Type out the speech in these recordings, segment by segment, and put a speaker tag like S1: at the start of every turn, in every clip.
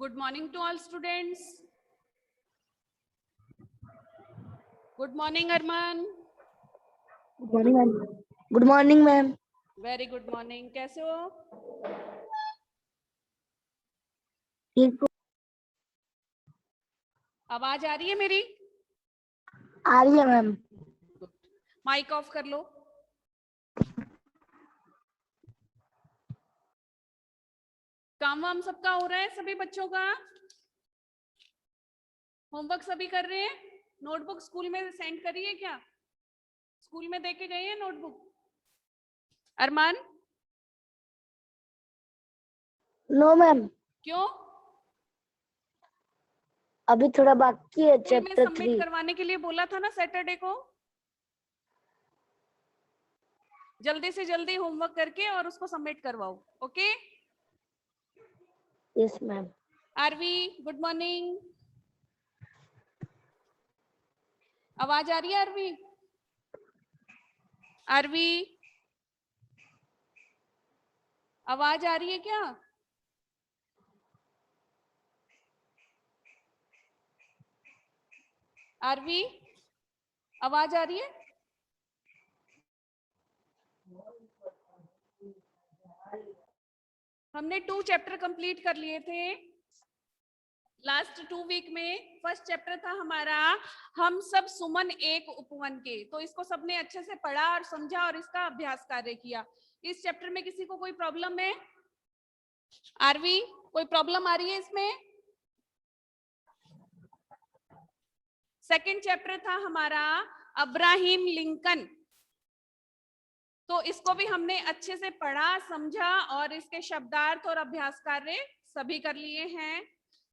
S1: Good morning to all students. Good morning, Arman.
S2: Good morning ma'am. Good morning ma'am.
S1: Very good morning. कैसे हो?
S2: ठीक.
S1: आवाज आ रही है मेरी?
S2: आ रही है मैम.
S1: माइक ऑफ कर लो. काम वाम सबका हो रहा है? सभी बच्चों का होमवर्क सभी कर रहे हैं? नोटबुक स्कूल में सेंड करी है क्या? स्कूल में देके गए हैं नोटबुक? अरमान?
S2: No ma'am.
S1: क्यों?
S2: अभी थोड़ा बाकी है.
S1: स्कूल में
S2: चैप्टर
S1: सबमिट
S2: 3
S1: करवाने के लिए बोला था ना सैटरडे को. जल्दी से जल्दी होमवर्क करके और उसको सबमिट करवाओ. Okay?
S2: Yes ma'am.
S1: Aarvi, good morning. आवाज आ रही है आरवी? आरवी, आवाज आ रही है क्या? आरवी, आवाज आ रही है? हमने 2 चैप्टर कंप्लीट कर लिए थे लास्ट 2 वीक में. फर्स्ट चैप्टर था हमारा हम सब सुमन एक उपवन के. तो इसको सबने अच्छे से पढ़ा और समझा और इसका अभ्यास कार्य किया. इस चैप्टर में किसी को कोई प्रॉब्लम है? आरवी, कोई प्रॉब्लम आ रही है इसमें? सेकंड चैप्टर था हमारा अब्राहम लिंकन. तो इसको भी हमने अच्छे से पढ़ा, समझा और इसके शब्दार्थ और अभ्यास कार्य सभी कर लिए हैं.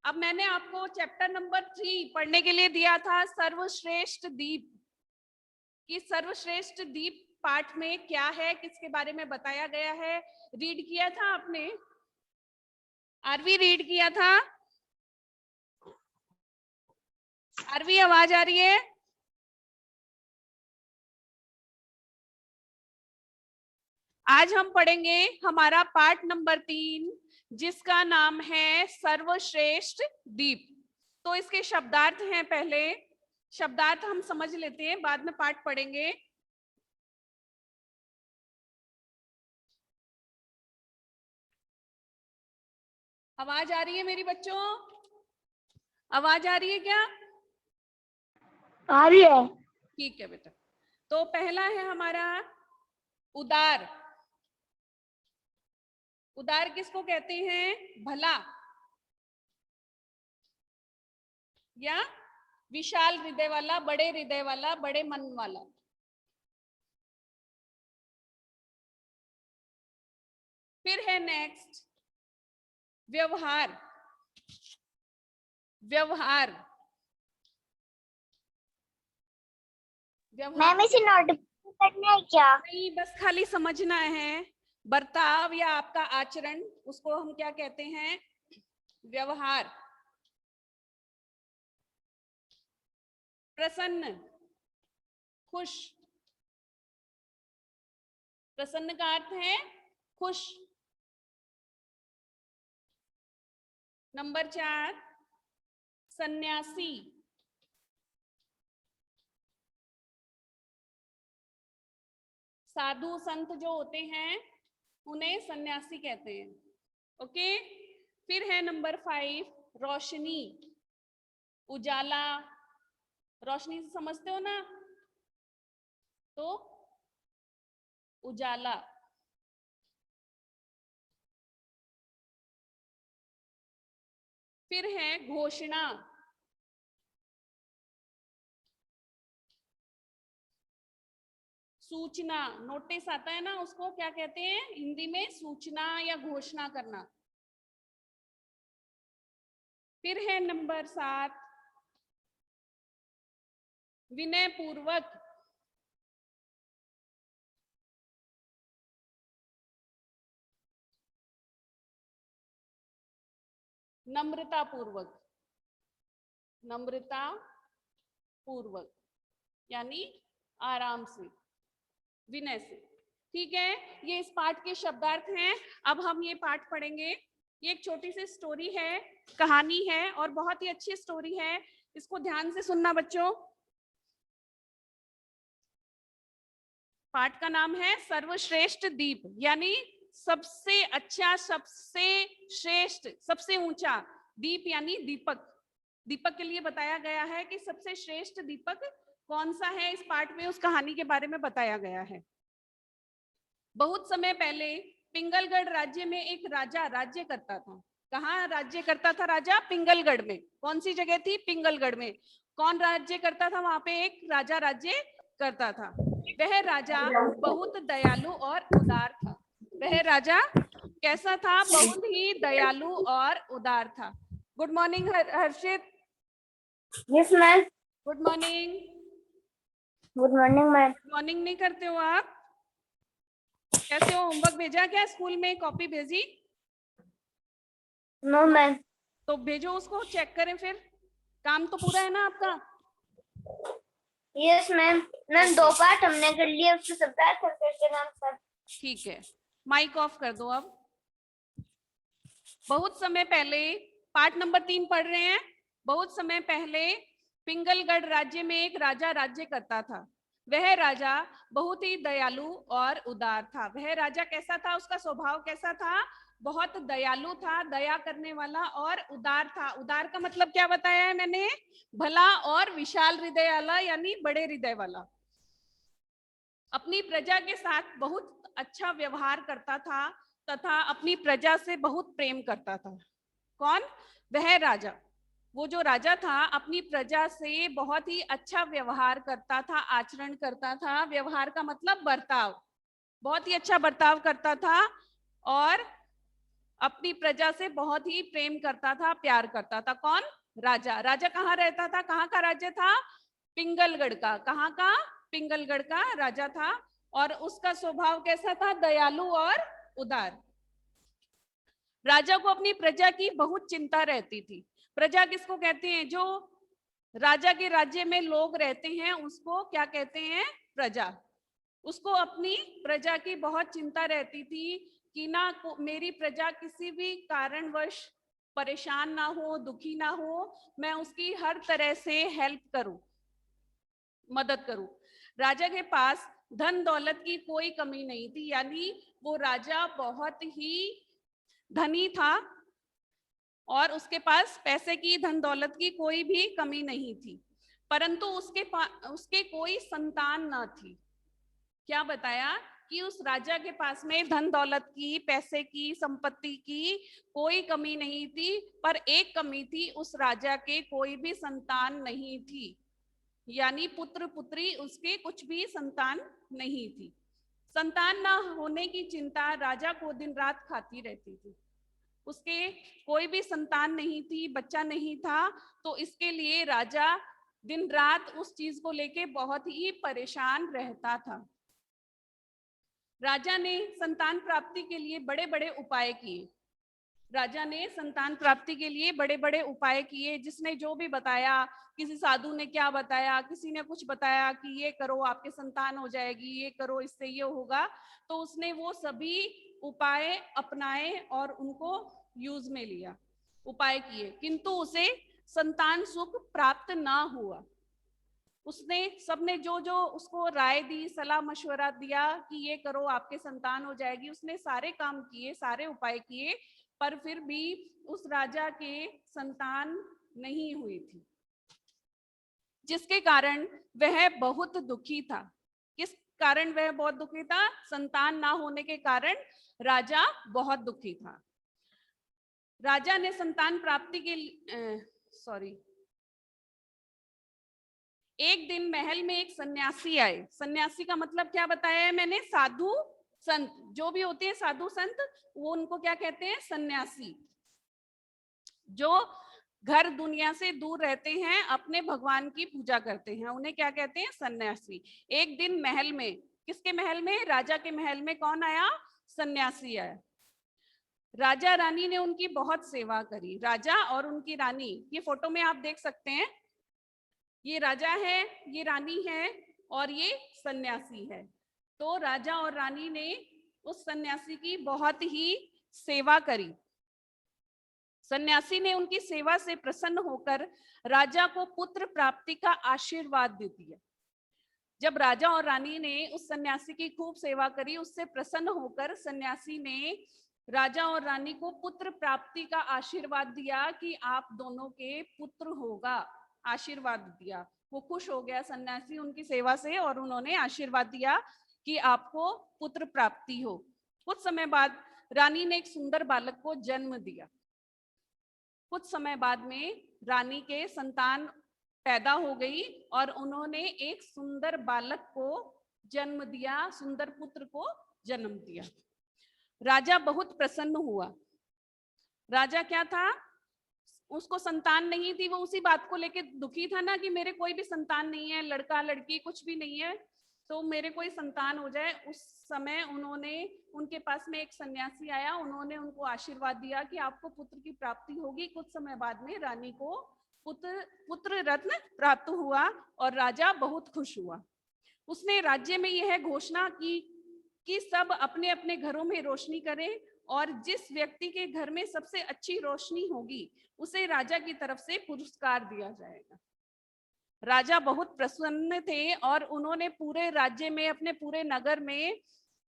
S1: अब मैंने आपको चैप्टर नंबर 3 पढ़ने के लिए दिया था सर्वश्रेष्ठ द्वीप. कि सर्वश्रेष्ठ द्वीप पाठ में क्या है, किसके बारे में बताया गया है. रीड किया था आपने? आरवी रीड किया था? आरवी, आवाज आ रही है? आज हम पढ़ेंगे हमारा पाठ नंबर 3 जिसका नाम है सर्वश्रेष्ठ द्वीप. तो इसके शब्दार्थ हैं. पहले शब्दार्थ हम समझ लेते हैं, बाद में पाठ पढ़ेंगे. आवाज आ रही है मेरी बच्चों? आवाज आ रही है क्या?
S2: आ रही है.
S1: ठीक है बेटा. तो पहला है हमारा उदार. उदार किसको कहते हैं? भला या विशाल हृदय वाला, बड़े हृदय वाला, बड़े मन वाला. फिर है नेक्स्ट व्यवहार. व्यवहार व्यवहार
S2: मैम इसे नोटबुक करना है क्या?
S1: नहीं, बस खाली समझना है. बर्ताव या आपका आचरण, उसको हम क्या कहते हैं? व्यवहार. प्रसन्न, खुश. प्रसन्न का अर्थ है खुश. नंबर 4 सन्यासी. साधु संत जो होते हैं उन्हें सन्यासी कहते हैं. ओके. फिर है नंबर 5 रोशनी, उजाला. रोशनी से समझते हो ना? तो उजाला. फिर है घोषणा. सूचना, नोटिस आता है ना, उसको क्या कहते हैं हिंदी में? सूचना या घोषणा करना. फिर है नंबर 7 विनय पूर्वक. नम्रता पूर्वक. नम्रता पूर्वक यानी आराम से, विनय से. ठीक है, ये इस पाठ के शब्दार्थ हैं. अब हम ये पाठ पढ़ेंगे. ये एक छोटी सी स्टोरी है, कहानी है और बहुत ही अच्छी स्टोरी है। इसको ध्यान से सुनना बच्चों। पाठ का नाम है सर्वश्रेष्ठ दीप, यानी सबसे अच्छा, सबसे श्रेष्ठ, सबसे ऊंचा दीप यानी दीपक। दीपक के लिए बताया गया है कि सबसे श्रेष्ठ दीपक कौन सा है। इस पाठ में उस कहानी के बारे में बताया गया है। बहुत समय पहले पिंगलगढ़ राज्य में एक राजा राज्य करता था। कहाँ राज्य करता था राजा? पिंगलगढ़ में। कौन सी जगह थी? पिंगलगढ़ में। कौन राज्य करता था वहां पे? एक राजा राज्य करता था। वह राजा बहुत दयालु और उदार था। वह राजा कैसा था? बहुत ही दयालु और उदार था। Good morning Harshit.
S2: Yes ma'am.
S1: Good morning.
S2: Good morning ma'am.
S1: Good morning नहीं करते हो आप? कैसे हो? होमवर्क भेजा क्या? स्कूल में कॉपी भेजी?
S2: No ma'am.
S1: तो भेजो उसको, चेक करें फिर। काम तो पूरा है ना आपका?
S2: Yes ma'am. मैम 2 पार्ट हमने कर लिए, उसके शब्दार्थ और फिर नाम सर।
S1: ठीक है, माइक ऑफ कर दो अब। बहुत समय पहले, पार्ट नंबर 3 पढ़ रहे हैं। बहुत समय पहले पिंगलगढ़ राज्य में एक राजा राज्य करता था। वह राजा बहुत ही दयालु और उदार था। वह राजा कैसा था? उसका स्वभाव कैसा था? बहुत दयालु था, दया करने वाला और उदार था। उदार का मतलब क्या बताया है मैंने? भला और विशाल हृदय वाला, यानी बड़े हृदय वाला। अपनी प्रजा के साथ बहुत अच्छा व्यवहार करता था तथा अपनी प्रजा से बहुत प्रेम करता था। कौन? वह राजा। वो जो राजा था अपनी प्रजा से बहुत ही अच्छा व्यवहार करता था, आचरण करता था। व्यवहार का मतलब बर्ताव। बहुत ही अच्छा बर्ताव करता था और अपनी प्रजा से बहुत ही प्रेम करता था, प्यार करता था। कौन? राजा। राजा कहाँ रहता था? कहाँ का राज्य था? पिंगलगढ़ का। कहाँ का? पिंगलगढ़ का राजा था। और उसका स्वभाव कैसा था? दयालु और उदार। राजा को अपनी प्रजा की बहुत चिंता रहती थी। प्रजा किसको कहते हैं? जो राजा के राज्य में लोग रहते हैं उसको क्या कहते हैं? प्रजा। उसको अपनी प्रजा की बहुत चिंता रहती थी कि ना मेरी प्रजा किसी भी कारणवश परेशान ना हो, दुखी ना हो, मैं उसकी हर तरह से हेल्प करूं, मदद करूं। राजा के पास धन दौलत की कोई कमी नहीं थी, यानी वो राजा बहुत ही धनी था और उसके पास पैसे की, धन दौलत की कोई भी कमी नहीं थी। परंतु उसके कोई संतान ना थी। क्या बताया? कि उस राजा के पास में धन दौलत की, पैसे की, संपत्ति की कोई कमी नहीं थी, पर एक कमी थी, उस राजा के कोई भी संतान नहीं थी। यानी पुत्र पुत्री उसके कुछ भी संतान नहीं थी। संतान ना होने की चिंता राजा को दिन रात खाती रहती थी। उसके कोई भी संतान नहीं थी, बच्चा नहीं था, तो इसके लिए राजा दिन रात उस चीज को लेके बहुत ही परेशान रहता था। राजा ने संतान प्राप्ति के लिए बड़े बड़े उपाय किए। राजा ने संतान प्राप्ति के लिए बड़े बड़े उपाय किए। जिसने जो भी बताया, किसी साधु ने क्या बताया, किसी ने कुछ बताया कि ये करो आपके संतान हो जाएगी, ये करो इससे ये होगा, तो उसने वो सभी उपाय अपनाए और उनको यूज में लिया, उपाय किए, किंतु उसे संतान सुख प्राप्त ना हुआ। उसने, सबने जो जो उसको राय दी, सलाह मशवरा दिया कि ये करो आपके संतान हो जाएगी, उसने सारे काम किए, सारे उपाय किए, पर फिर भी उस राजा के संतान नहीं हुई थी, जिसके कारण वह बहुत दुखी था। किस कारण वह बहुत दुखी था? संतान ना होने के कारण राजा बहुत दुखी था। राजा ने संतान प्राप्ति के लिए एक दिन महल में एक सन्यासी आए। सन्यासी का मतलब क्या बताया है मैंने? साधु संत। जो भी होते हैं साधु संत, वो उनको क्या कहते हैं? सन्यासी। जो घर दुनिया से दूर रहते हैं, अपने भगवान की पूजा करते हैं, उन्हें क्या कहते हैं? सन्यासी। एक दिन महल में, किसके महल में? राजा के महल में कौन आया? सन्यासी आया। राजा रानी ने उनकी बहुत सेवा करी। राजा और उनकी रानी, ये फोटो में आप देख सकते हैं, ये राजा है, ये रानी है और ये सन्यासी है। तो राजा और रानी ने उस सन्यासी की बहुत ही सेवा करी। सन्यासी ने उनकी सेवा से प्रसन्न होकर राजा को पुत्र प्राप्ति का आशीर्वाद दे दिया। जब राजा और रानी ने उस सन्यासी की खूब सेवा करी, उससे प्रसन्न होकर सन्यासी ने राजा और रानी को पुत्र प्राप्ति का आशीर्वाद दिया कि आप दोनों के पुत्र होगा, आशीर्वाद दिया। वो खुश हो गया सन्यासी उनकी सेवा से, और उन्होंने आशीर्वाद दिया कि आपको पुत्र प्राप्ति हो। कुछ समय बाद रानी ने एक सुंदर बालक को जन्म दिया। कुछ समय बाद में रानी के संतान पैदा हो गई और उन्होंने एक सुंदर बालक को जन्म दिया, सुंदर पुत्र को जन्म दिया। राजा बहुत प्रसन्न हुआ। राजा क्या था, उसको संतान नहीं थी, वो उसी बात को लेके दुखी था ना कि मेरे कोई भी संतान नहीं है, लड़का लड़की कुछ भी नहीं है, तो मेरे कोई संतान हो जाए। उस समय उनके पास में एक सन्यासी आया, उन्होंने उनको आशीर्वाद दिया कि आपको पुत्र की प्राप्ति होगी। कुछ समय बाद में रानी को पुत्र रत्न प्राप्त हुआ और राजा बहुत खुश हुआ। उसने राज्य में यह घोषणा की कि सब अपने अपने घरों में रोशनी करें और जिस व्यक्ति के घर में सबसे अच्छी रोशनी होगी उसे राजा की तरफ से पुरस्कार दिया जाएगा। राजा बहुत प्रसन्न थे और उन्होंने पूरे राज्य में, अपने पूरे नगर में,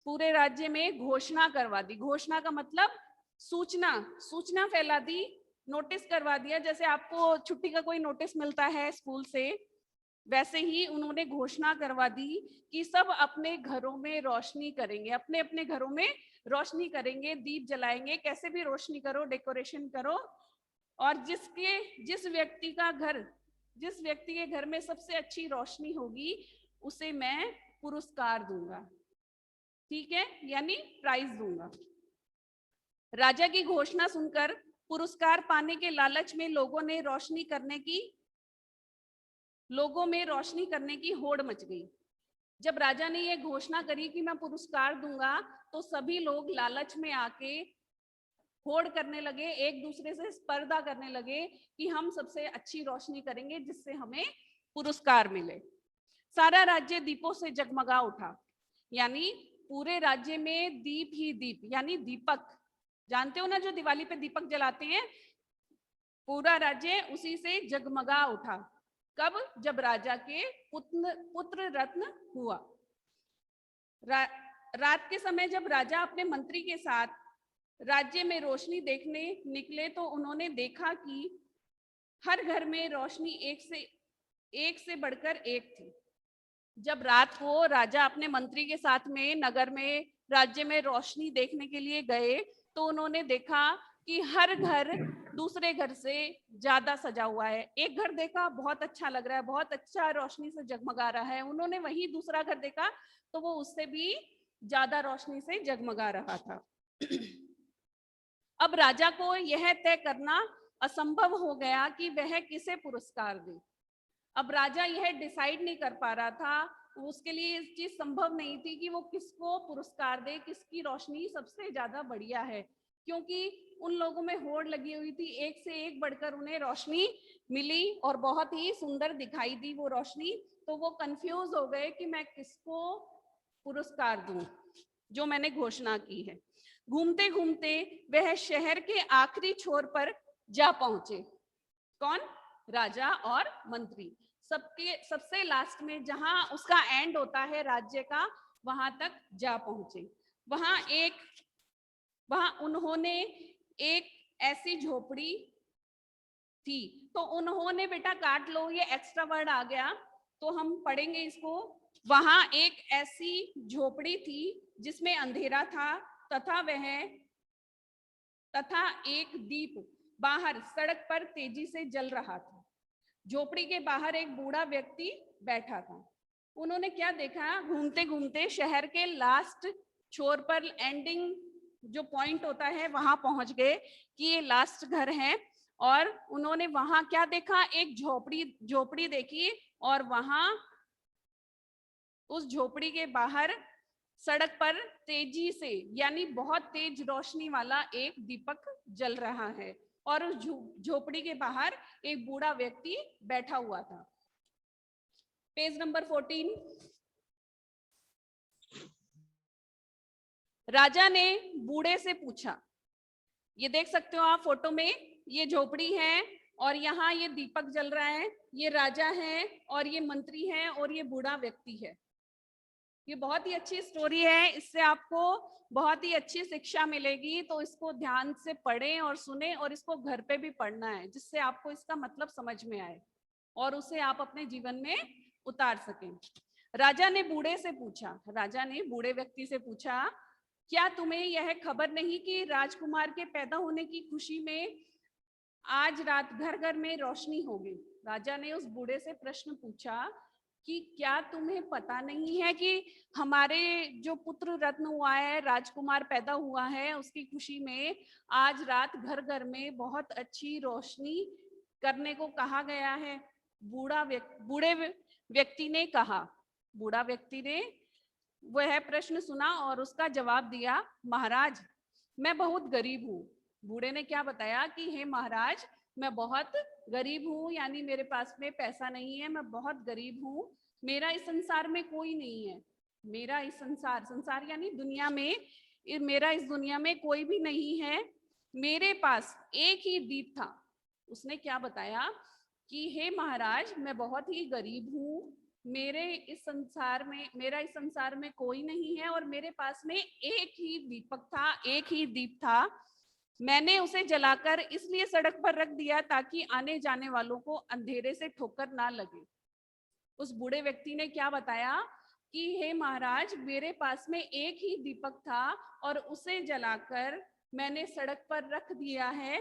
S1: पूरे राज्य में घोषणा करवा दी। घोषणा का मतलब सूचना फैला दी, नोटिस करवा दिया। जैसे आपको छुट्टी का कोई नोटिस मिलता है स्कूल से, वैसे ही उन्होंने घोषणा करवा दी कि सब अपने घरों में रोशनी करेंगे, अपने अपने घरों में रोशनी करेंगे, दीप जलाएंगे, कैसे भी रोशनी करो, डेकोरेशन करो, और जिस व्यक्ति के घर में सबसे अच्छी रोशनी होगी उसे मैं पुरस्कार दूंगा, ठीक है, यानी प्राइज दूंगा। राजा की घोषणा सुनकर पुरस्कार पाने के लालच में लोगों में रोशनी करने की होड़ मच गई। जब राजा ने यह घोषणा करी कि मैं पुरस्कार दूंगा, तो सभी लोग लालच में आके होड़ करने लगे, एक दूसरे से स्पर्धा करने लगे कि हम सबसे अच्छी रोशनी करेंगे जिससे हमें पुरस्कार मिले। सारा राज्य दीपों से जगमगा उठा, यानी पूरे राज्य में दीप ही दीप, यानी दीपक, जानते हो ना जो दिवाली पे दीपक जलाते हैं, पूरा राज्य उसी से जगमगा उठा। कब? जब राजा के पुत्र रत्न हुआ। रात के समय जब राजा अपने मंत्री के साथ राज्य में रोशनी देखने निकले तो उन्होंने देखा कि हर घर में रोशनी एक से बढ़कर एक थी। जब रात को राजा अपने मंत्री के साथ में नगर में, राज्य में रोशनी देखने के लिए गए तो उन्होंने देखा कि हर घर दूसरे घर से ज्यादा सजा हुआ है। एक घर देखा, बहुत अच्छा लग रहा है, बहुत अच्छा रोशनी से जगमगा रहा है। उन्होंने वही दूसरा घर देखा तो वो उससे भी ज्यादा रोशनी से जगमगा रहा था। अब राजा को यह तय करना असंभव हो गया कि वह किसे पुरस्कार दे। अब राजा यह डिसाइड नहीं कर पा रहा था, उसके लिए इस चीज संभव नहीं थी कि वो किसको पुरस्कार दे, किसकी रोशनी सबसे ज्यादा बढ़िया है, क्योंकि उन लोगों में होड़ लगी हुई थी, एक से एक बढ़कर उन्हें रोशनी मिली और बहुत ही सुंदर दिखाई दी वो रोशनी। तो वो कंफ्यूज हो गए कि मैं किसको पुरस्कार दूं जो मैंने घोषणा की है। घूमते घूमते वह शहर के आखिरी छोर पर जा पहुंचे। कौन? राजा और मंत्री। सबसे लास्ट में जहां उसका एंड होता है राज्य का, वहां तक जा पहुंचे। वहां उन्होंने एक ऐसी झोपड़ी थी, तो उन्होंने, बेटा काट लो, ये एक्स्ट्रा वर्ड आ गया तो हम पढ़ेंगे इसको। वहां एक ऐसी झोपड़ी थी जिसमें अंधेरा था तथा एक दीप बाहर सड़क पर तेजी से जल रहा था। झोपड़ी के बाहर एक बूढ़ा व्यक्ति बैठा था। उन्होंने क्या देखा, घूमते घूमते शहर के लास्ट छोर पर, एंडिंग जो पॉइंट होता है वहां पहुंच गए कि ये लास्ट घर है, और उन्होंने वहां क्या देखा, एक झोपड़ी देखी, और वहां उस झोपड़ी के बाहर सड़क पर तेजी से, यानी बहुत तेज रोशनी वाला एक दीपक जल रहा है, और उस झोपड़ी के बाहर एक बूढ़ा व्यक्ति बैठा हुआ था। Page number 14। राजा ने बूढ़े से पूछा, ये देख सकते हो आप फोटो में, ये झोपड़ी है और यहाँ ये दीपक जल रहा है, ये राजा है और ये मंत्री है और ये बूढ़ा व्यक्ति है। ये बहुत ही अच्छी स्टोरी है, इससे आपको बहुत ही अच्छी शिक्षा मिलेगी, तो इसको ध्यान से पढ़ें और सुने और इसको घर पे भी पढ़ना है, जिससे आपको इसका मतलब समझ में आए और उसे आप अपने जीवन में उतार सकें। राजा ने बूढ़े से पूछा, राजा ने बूढ़े व्यक्ति से पूछा, क्या तुम्हें यह खबर नहीं कि राजकुमार के पैदा होने की खुशी में आज रात घर घर में रोशनी होगी? राजा ने उस बूढ़े से प्रश्न पूछा कि क्या तुम्हें पता नहीं है कि हमारे जो पुत्र रत्न हुआ है, राजकुमार पैदा हुआ है, उसकी खुशी में आज रात घर घर में बहुत अच्छी रोशनी करने को कहा गया है? बूढ़े व्यक्ति ने कहा। बूढ़ा व्यक्ति ने वह प्रश्न सुना और उसका जवाब दिया, महाराज मैं बहुत गरीब हूँ। बूढ़े ने क्या बताया कि हे महाराज मैं बहुत गरीब हूँ, यानी मेरे पास में पैसा नहीं है, मैं बहुत गरीब हूँ, मेरा इस संसार में कोई नहीं है, मेरा इस संसार यानी दुनिया में, मेरा इस दुनिया में कोई भी नहीं है, मेरे पास एक ही दीप था। उसने क्या बताया कि हे महाराज मैं बहुत ही गरीब हूँ, मेरा इस संसार में कोई नहीं है और मेरे पास में एक ही दीपक था, एक ही दीप था, मैंने उसे जलाकर इसलिए सड़क पर रख दिया ताकि आने जाने वालों को अंधेरे से ठोकर ना लगे। उस बूढ़े व्यक्ति ने क्या बताया कि हे महाराज मेरे पास में एक ही दीपक था और उसे जलाकर मैंने सड़क पर रख दिया है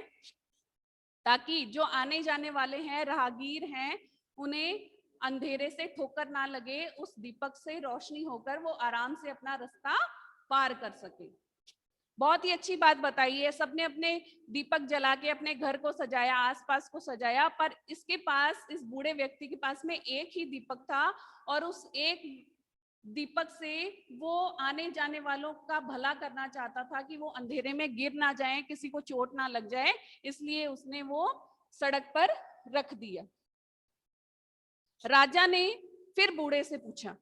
S1: ताकि जो आने जाने वाले हैं, राहगीर हैं, उन्हें अंधेरे से ठोकर ना लगे, उस दीपक से रोशनी होकर वो आराम से अपना रास्ता पार कर सके। बहुत ही अच्छी बात बताई है। सबने अपने दीपक जला के अपने घर को सजाया, आसपास को सजाया, पर इसके पास, इस बूढ़े व्यक्ति के पास में एक ही दीपक था और उस एक दीपक से वो आने जाने वालों का भला करना चाहता था कि वो अंधेरे में गिर ना जाए, किसी को चोट ना लग जाए, इसलिए उसने वो सड़क पर रख दिया। राजा ने फिर बूढ़े से पूछा,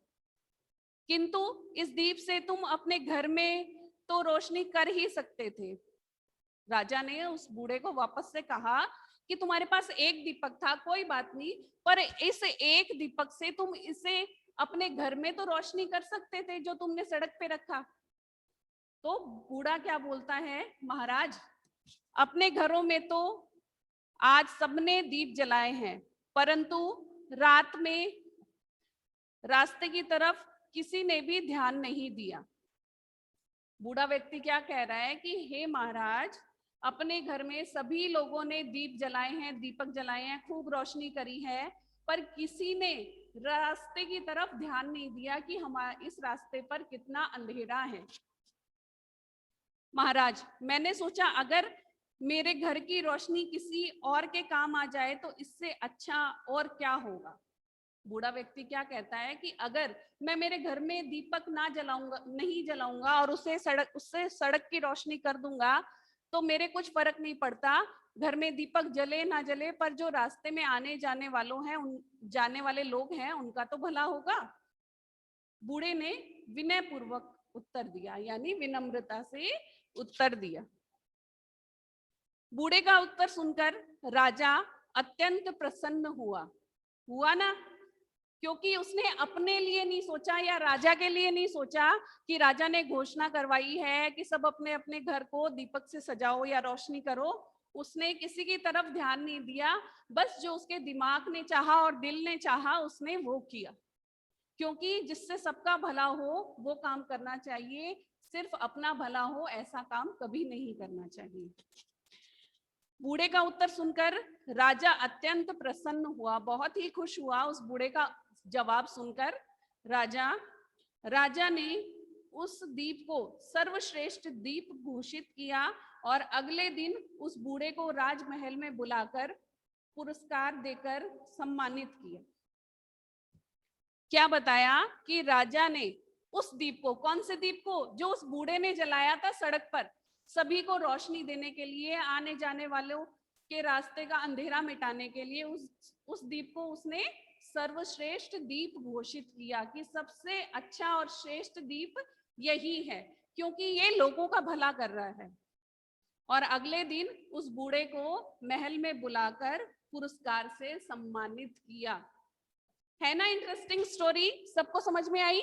S1: किंतु इस दीप से तुम अपने घर में तो रोशनी कर ही सकते थे। राजा ने उस बूढ़े को वापस से कहा कि तुम्हारे पास एक दीपक था, कोई बात नहीं, पर इस एक दीपक से तुम इसे अपने घर में तो रोशनी कर सकते थे जो तुमने सड़क पे रखा। तो बूढ़ा क्या बोलता है, महाराज अपने घरों में तो आज सबने दीप जलाए हैं, परंतु रात में रास्ते की तरफ किसी ने भी ध्यान नहीं दिया। बूढ़ा व्यक्ति क्या कह रहा है कि हे महाराज अपने घर में सभी लोगों ने दीप जलाए हैं, दीपक जलाए हैं, खूब रोशनी करी है, पर किसी ने रास्ते की तरफ ध्यान नहीं दिया कि हमारे इस रास्ते पर कितना अंधेरा है। महाराज मैंने सोचा अगर मेरे घर की रोशनी किसी और के काम आ जाए तो इससे अच्छा और क्या होगा। बूढ़ा व्यक्ति क्या कहता है कि अगर मैं मेरे घर में दीपक नहीं जलाऊंगा और उससे सड़क की रोशनी कर दूंगा तो मेरे कुछ फर्क नहीं पड़ता, घर में दीपक जले ना जले, पर जो रास्ते में आने जाने वाले लोग हैं उनका तो भला होगा। बूढ़े ने विनय पूर्वक उत्तर दिया, यानी विनम्रता से उत्तर दिया। बूढ़े का उत्तर सुनकर राजा अत्यंत प्रसन्न हुआ ना, क्योंकि उसने अपने लिए नहीं सोचा या राजा के लिए नहीं सोचा कि राजा ने घोषणा करवाई है कि सब अपने अपने घर को दीपक से सजाओ या रोशनी करो। उसने किसी की तरफ ध्यान नहीं दिया, बस जो उसके दिमाग ने चाहा और दिल ने चाहा उसने वो किया, क्योंकि जिससे सबका भला हो वो काम करना चाहिए, सिर्फ अपना भला हो ऐसा काम कभी नहीं करना चाहिए। बूढ़े का उत्तर सुनकर राजा अत्यंत प्रसन्न हुआ, बहुत ही खुश हुआ उस बूढ़े का जवाब सुनकर। राजा ने उस दीप को सर्वश्रेष्ठ दीप घोषित किया और अगले दिन उस बूढ़े को राजमहल में बुलाकर पुरस्कार देकर सम्मानित किया। क्या बताया कि राजा ने उस दीप को, कौन से दीप को, जो उस बूढ़े ने जलाया था सड़क पर सभी को रोशनी देने के लिए, आने जाने वालों के रास्ते का अंधेरा मिटाने के लिए, उस दीप को उसने सर्वश्रेष्ठ दीप घोषित किया कि सबसे अच्छा और श्रेष्ठ दीप यही है, क्योंकि ये लोगों का भला कर रहा है। और अगले दिन उस बूढ़े को महल में बुलाकर पुरस्कार से सम्मानित किया। है ना इंटरेस्टिंग स्टोरी? सबको समझ में आई?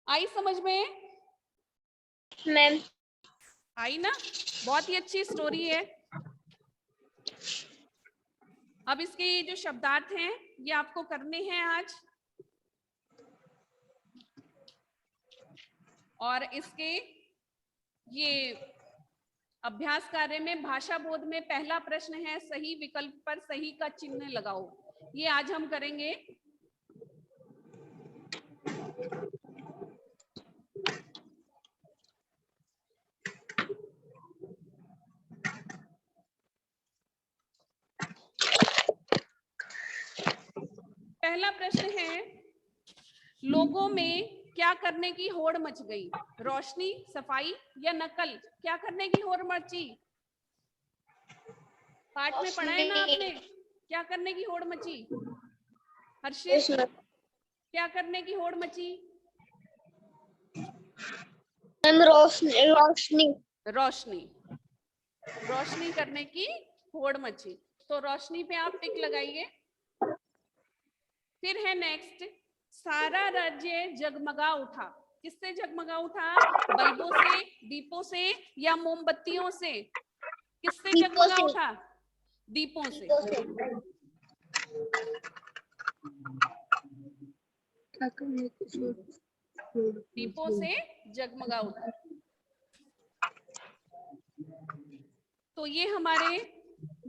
S1: आई समझ में?
S3: मैम
S1: आई ना? बहुत ही अच्छी स्टोरी है। अब इसके ये जो शब्दार्थ हैं ये आपको करने हैं आज, और इसके ये अभ्यास कार्य में भाषा बोध में पहला प्रश्न है सही विकल्प पर सही का चिन्ह लगाओ। ये आज हम करेंगे। पहला प्रश्न है, लोगों में क्या करने की होड़ मच गई? रोशनी, सफाई या नकल? क्या करने की होड़ मची? पाठ में पढ़ा है ना आपने? क्या करने की होड़ मची? हर्षित, क्या करने की होड़ मची?
S3: मैम रोशनी रोशनी
S1: रोशनी, रोशनी करने की होड़ मची। तो रोशनी पे आप टिक लगाइए। फिर है नेक्स्ट, सारा राज्य जगमगा उठा। किससे जगमगा उठा? बल्बों से, दीपों से या मोमबत्तियों से? किससे जगमगा उठा? दीपों से। दीपों से जगमगा उठा। तो ये हमारे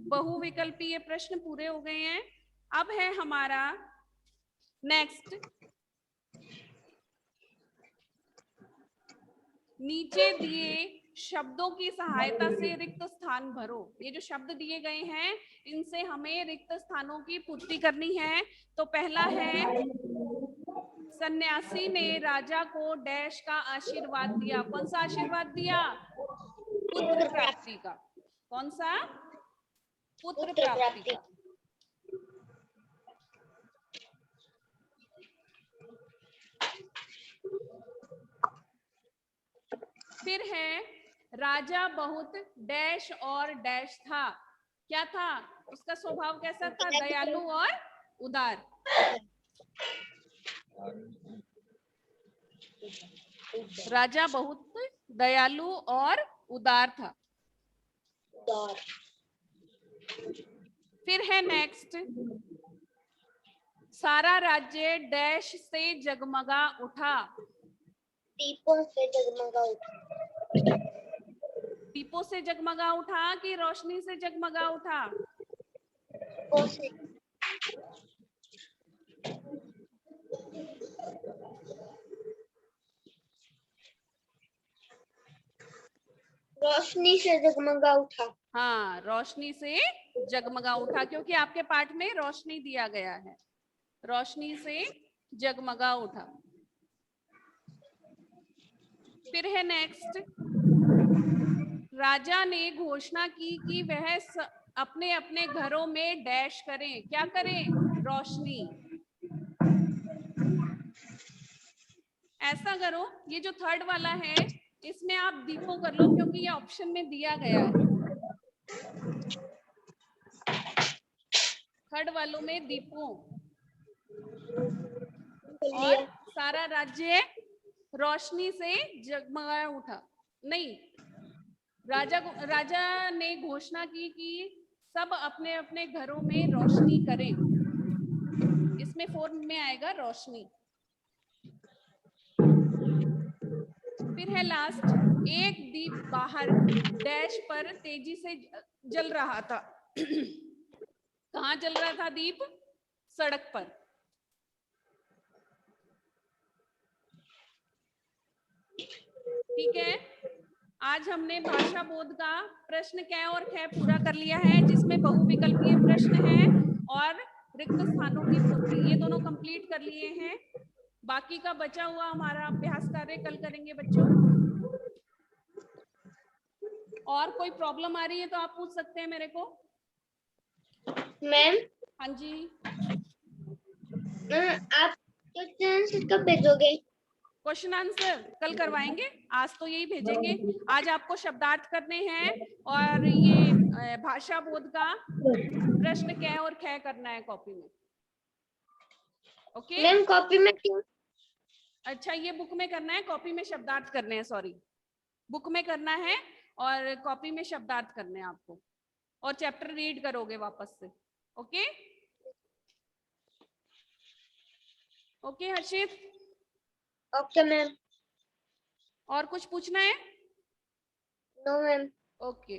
S1: बहुविकल्पीय प्रश्न पूरे हो गए हैं। अब है हमारा नेक्स्ट, नीचे दिए शब्दों की सहायता से रिक्त स्थान भरो। ये जो शब्द दिए गए हैं इनसे हमें रिक्त स्थानों की पूर्ति करनी है। तो पहला है, सन्यासी ने राजा को डैश का आशीर्वाद दिया। कौन सा आशीर्वाद दिया? पुत्र प्राप्ति का। कौन सा? पुत्र प्राप्ति का। फिर है, राजा बहुत डैश और डैश था। क्या था? उसका स्वभाव कैसा था? दयालु और उदार। राजा बहुत दयालु और उदार था। फिर है नेक्स्ट, सारा राज्य डैश से जगमगा उठा।
S3: दीपों से जगमगा उठा।
S1: दीपों से जगमगा उठा कि रोशनी से जगमगा उठा?
S3: दीपों से। रोशनी से जगमगा उठा।
S1: हाँ, रोशनी से जगमगा उठा, क्योंकि आपके पाठ में रोशनी दिया गया है। रोशनी से जगमगा उठा। फिर है नेक्स्ट, राजा ने घोषणा की कि वह अपने अपने घरों में डैश करें। क्या करें? रोशनी। ऐसा करो, ये जो थर्ड वाला है इसमें आप दीपों कर लो, क्योंकि ये ऑप्शन में दिया गया है। थर्ड वालों में दीपों, और सारा राज्य रोशनी से जगमगा उठा। नहीं, राजा ने घोषणा की कि सब अपने अपने घरों में रोशनी करें। इसमें फॉर्म में आएगा रोशनी। फिर है लास्ट, एक दीप बाहर डैश पर तेजी से जल रहा था। कहाँ जल रहा था दीप? सड़क पर। ठीक है, आज हमने भाषा बोध का प्रश्न क और ख पूरा कर लिया है, जिसमें बहुविकल्पीय प्रश्न है और रिक्त स्थानों की पूर्ति, ये दोनों कंप्लीट कर लिए हैं। बाकी का बचा हुआ हमारा अभ्यास कार्य कल करेंगे बच्चों। और कोई प्रॉब्लम आ रही है तो आप पूछ सकते हैं मेरे को।
S3: मैम।
S1: हाँ जी।
S3: आप क्वेश्चन कब भेजोगे?
S1: क्वेश्चन आंसर कल करवाएंगे, आज तो यही भेजेंगे। आज आपको शब्दार्थ करने हैं और ये भाषा बोध का प्रश्न क और ख करना है कॉपी में। ओके
S3: मैम कॉपी में क्यों?
S1: अच्छा, ये बुक में करना है, कॉपी में शब्दार्थ करने हैं। सॉरी, बुक में करना है और कॉपी में शब्दार्थ करने हैं आपको, और चैप्टर रीड करोगे वापस से। ओके ओके हर्षित,
S3: ओके मैम।
S1: और कुछ पूछना है?
S3: No ma'am.
S1: ओके